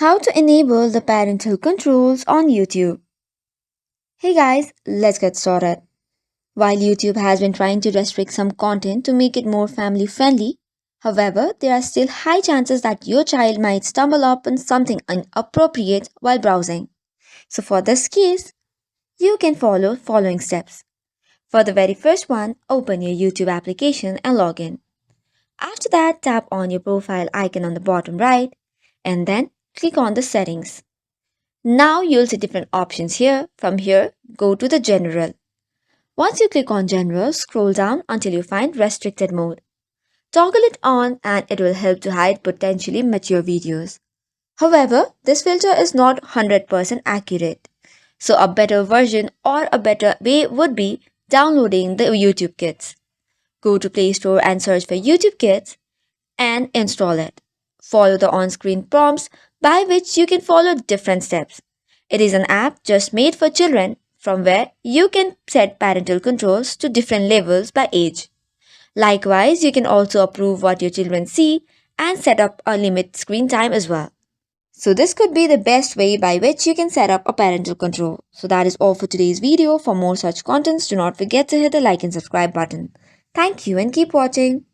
How to enable the parental controls on YouTube. Hey guys, let's get started. While YouTube has been trying to restrict some content to make it more family friendly, however, there are still high chances that your child might stumble upon something inappropriate while browsing. So for this case, you can follow following steps. For the very first one, open your YouTube application and log in. After that, tap on your profile icon on the bottom right and then click on the settings. Now you'll see different options here. From here, go to the general. Once you click on general, scroll down until you find restricted mode. Toggle it on and it will help to hide potentially mature videos. However, this filter is not 100% accurate. So a better version or a better way would be downloading the YouTube Kids. Go to Play Store and search for YouTube Kids and install it. Follow the on screen prompts by which you can follow different steps. It is an app just made for children from where you can set parental controls to different levels by age. Likewise, you can also approve what your children see and set up a limit screen time as well. So this could be the best way by which you can set up a parental control. So that is all for today's video. For more such contents, do not forget to hit the like and subscribe button. Thank you and keep watching.